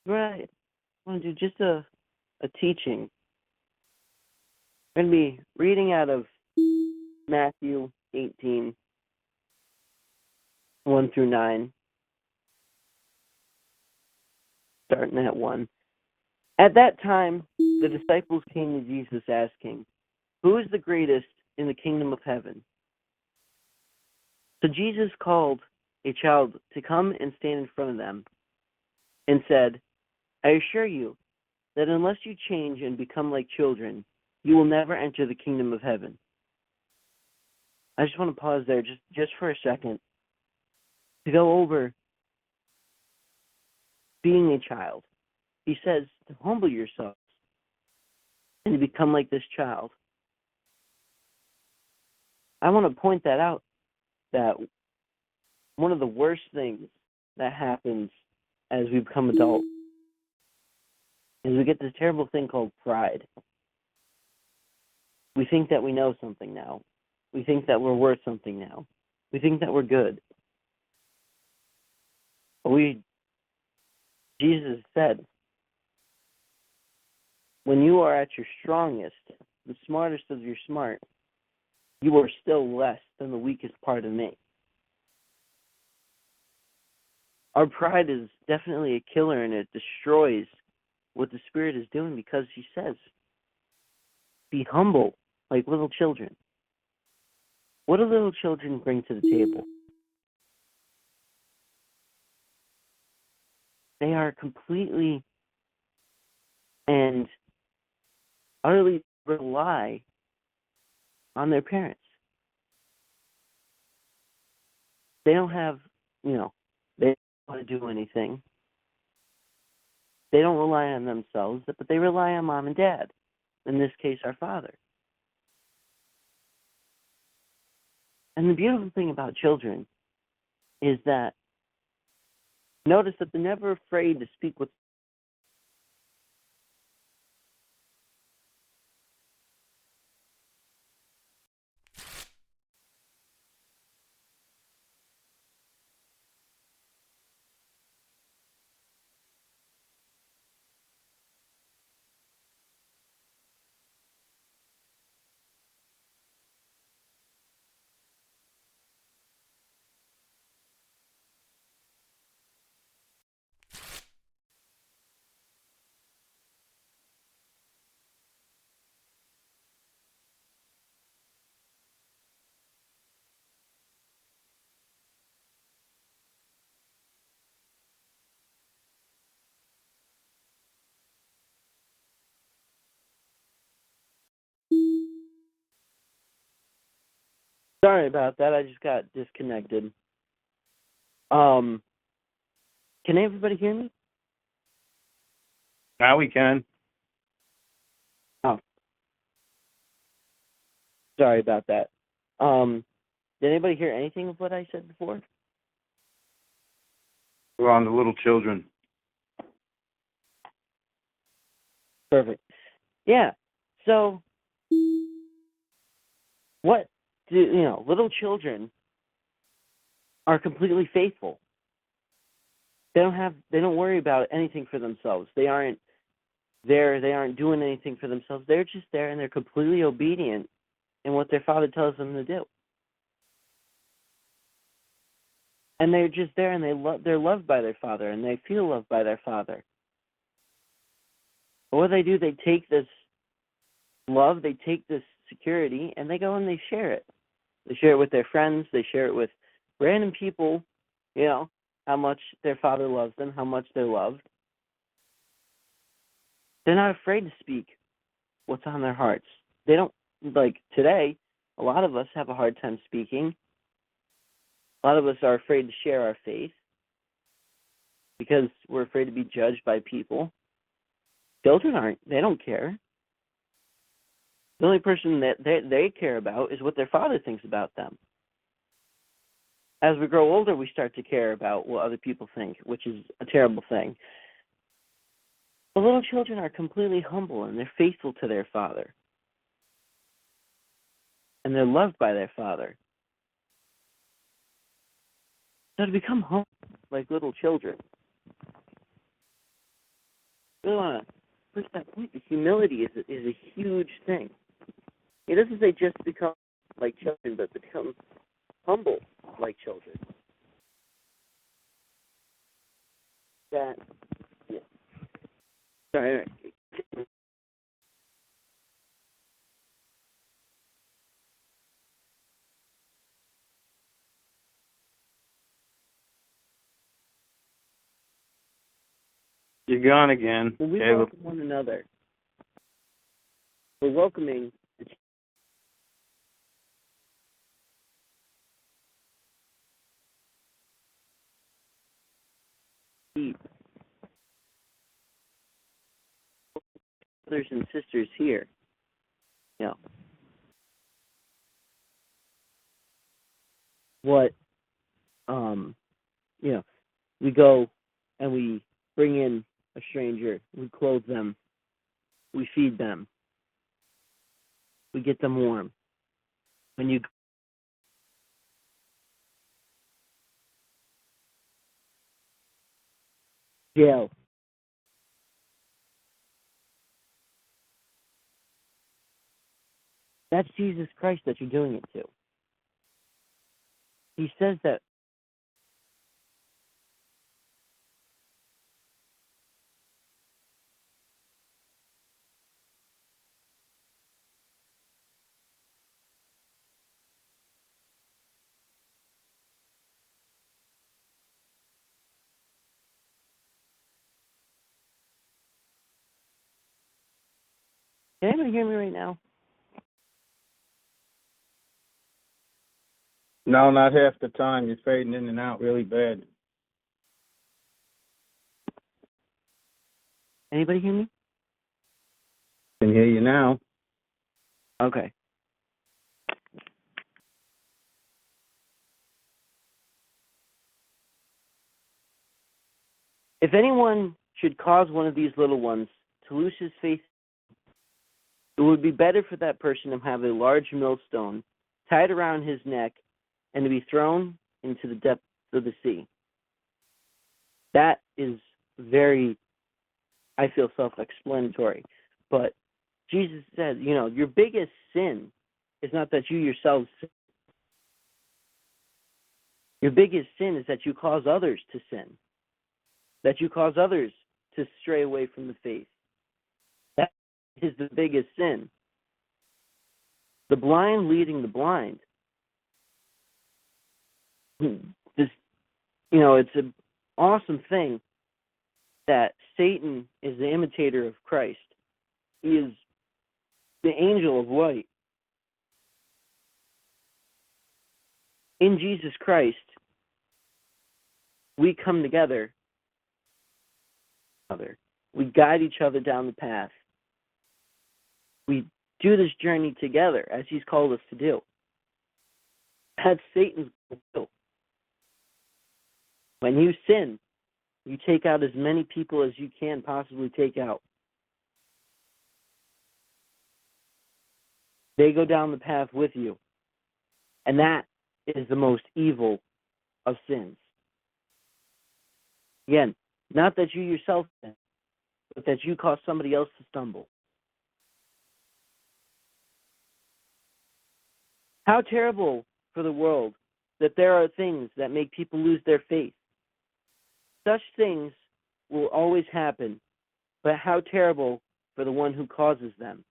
Right. I want to do just a teaching. I'm going to be reading out of Matthew 18, 1 through 9, starting at 1. At that time, the disciples came to Jesus asking, "Who is the greatest in the kingdom of heaven?" So Jesus called a child to come and stand in front of them and said, "I assure you that unless you change and become like children, you will never enter the kingdom of heaven." I just want to pause there just for a second to go over being a child. He says to humble yourselves and to become like this child. I want to point that out, that one of the worst things that happens as we become adults is we get this terrible thing called pride. We think that we know something now. We think that we're worth something now. We think that we're good. But Jesus said, when you are at your strongest, the smartest of your smart, you are still less than the weakest part of me. Our pride is definitely a killer, and it destroys what the Spirit is doing, because he says, be humble like little children. What do little children bring to the table? They are completely and utterly rely on their parents. They don't have, they don't want to do anything. They don't rely on themselves, but they rely on mom and dad. In this case, our father. And the beautiful thing about children is that, notice that they're never afraid to speak with. Sorry about that. I just got disconnected. Can everybody hear me? Now we can. Oh, sorry about that. Did anybody hear anything of what I said before? We're on the little children. Perfect. Yeah. So, what do little children are completely faithful. They don't worry about anything for themselves. They aren't doing anything for themselves. They're just there, and they're completely obedient in what their father tells them to do. And they're just there, and they're loved by their father, and they feel loved by their father. But what they do, they take this love, they take this security, and they go and they share it. They share it with their friends. They share it with random people, how much their father loves them, how much they're loved. They're not afraid to speak what's on their hearts. They don't, like today, a lot of us have a hard time speaking. A lot of us are afraid to share our faith because we're afraid to be judged by people. Children aren't. They don't care. The only person that they care about is what their father thinks about them. As we grow older, we start to care about what other people think, which is a terrible thing. But little children are completely humble, and they're faithful to their father. And they're loved by their father. So to become humble like little children, really want to push that point. Humility is a huge thing. It doesn't say just become like children, but become humble like children. That, yeah. Sorry. You're gone again, When we Caleb. welcome one another, we're welcoming the brothers and sisters here. You know, what, you know, we go and we bring in a stranger, we clothe them, we feed them, we get them warm. When you jail, that's Jesus Christ that you're doing it to. He says that. Can anyone hear me right now? No, not half the time. You're fading in and out really bad. Anybody hear me? Can hear you now. Okay. If anyone should cause one of these little ones to lose his faith, it would be better for that person to have a large millstone tied around his neck and to be thrown into the depths of the sea. That is very, I feel, self-explanatory. But Jesus said, your biggest sin is not that you yourselves sin. Your biggest sin is that you cause others to sin, that you cause others to stray away from the faith. That is the biggest sin. The blind leading the blind. It's an awesome thing that Satan is the imitator of Christ. He is the angel of light. In Jesus Christ, we come together. We guide each other down the path. We do this journey together, as he's called us to do. That's Satan's goal. When you sin, you take out as many people as you can possibly take out. They go down the path with you. And that is the most evil of sins. Again, not that you yourself sin, but that you cause somebody else to stumble. How terrible for the world that there are things that make people lose their faith. Such things will always happen, but how terrible for the one who causes them.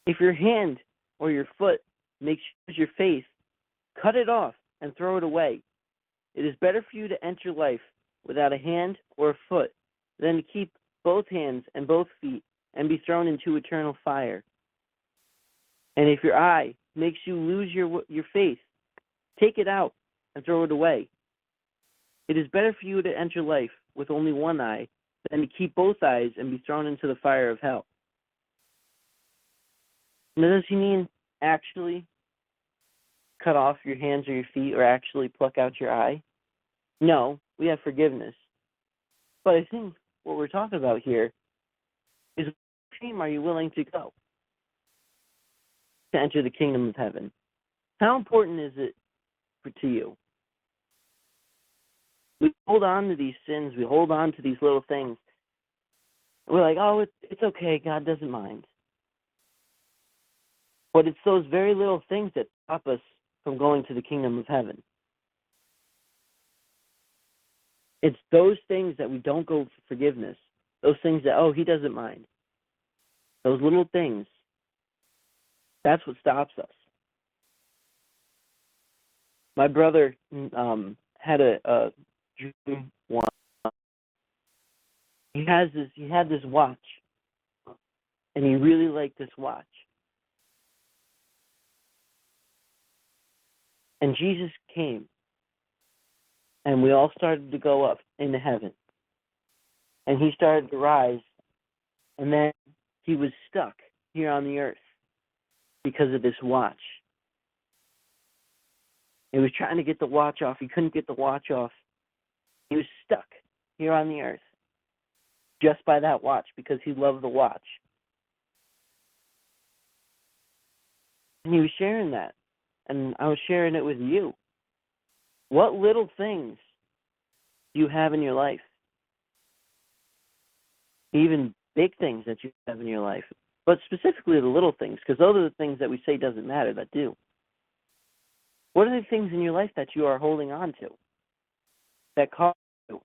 If your hand or your foot makes you lose your faith, cut it off and throw it away. It is better for you to enter life without a hand or a foot than to keep both hands and both feet and be thrown into eternal fire. And if your eye makes you lose your faith, take it out and throw it away. It is better for you to enter life with only one eye than to keep both eyes and be thrown into the fire of hell. Now, does he mean actually cut off your hands or your feet or actually pluck out your eye? No, we have forgiveness. But I think what we're talking about here is what extreme are you willing to go to enter the kingdom of heaven? How important is it to you? We hold on to these sins, we hold on to these little things, We're like, oh, it's okay. God doesn't mind. But it's those very little things that stop us from going to the kingdom of heaven. It's those things that we don't go for forgiveness. Those things that, oh, he doesn't mind. Those little things. That's what stops us. My brother had a dream once. He had this watch, and he really liked this watch. And Jesus came, and we all started to go up into heaven. And he started to rise, and then he was stuck here on the earth because of this watch. He was trying to get the watch off. He couldn't get the watch off. He was stuck here on the earth just by that watch because he loved the watch. And he was sharing that, and I was sharing it with you. What little things do you have in your life? Even big things that you have in your life, but specifically the little things, because those are the things that we say doesn't matter that do. What are the things in your life that you are holding on to that cause you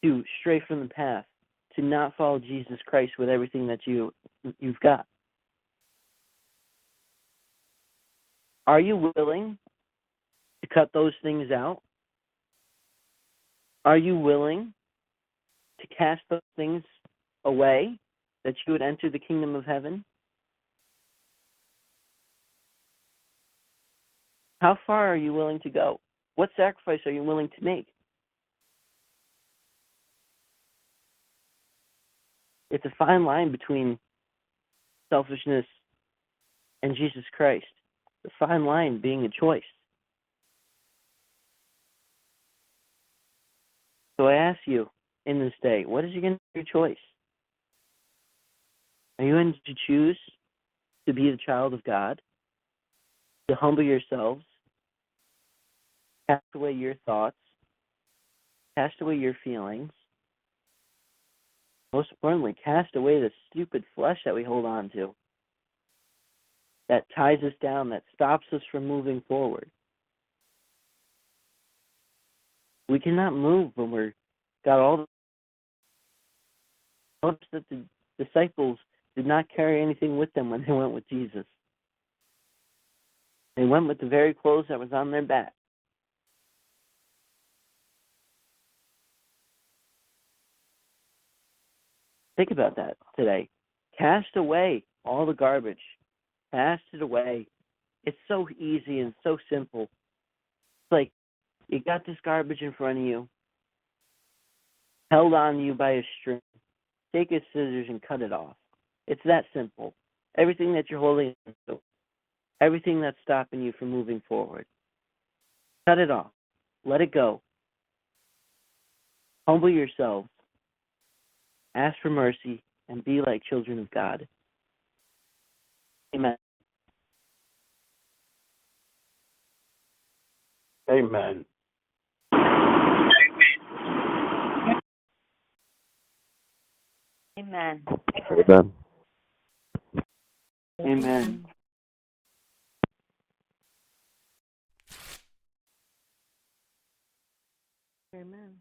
to stray from the path, to not follow Jesus Christ with everything that you've got? Are you willing to cut those things out? Are you willing to cast those things away that you would enter the kingdom of heaven? How far are you willing to go? What sacrifice are you willing to make? It's a fine line between selfishness and Jesus Christ. The fine line being a choice. So I ask you in this day, what is going to be your choice? Are you going to choose to be the child of God, to humble yourselves, cast away your thoughts, cast away your feelings, most importantly, cast away the stupid flesh that we hold on to, that ties us down, that stops us from moving forward? We cannot move when we're got all the... Notice that the disciples did not carry anything with them when they went with Jesus. They went with the very clothes that was on their back. Think about that today. Cast away all the garbage. Cast it away. It's so easy and so simple. It's like you got this garbage in front of you, held on to you by a string. Take a scissors and cut it off. It's that simple. Everything that you're holding on to, everything that's stopping you from moving forward, cut it off. Let it go. Humble yourselves. Ask for mercy and be like children of God. Amen. Amen. Amen. Amen. Amen. Amen.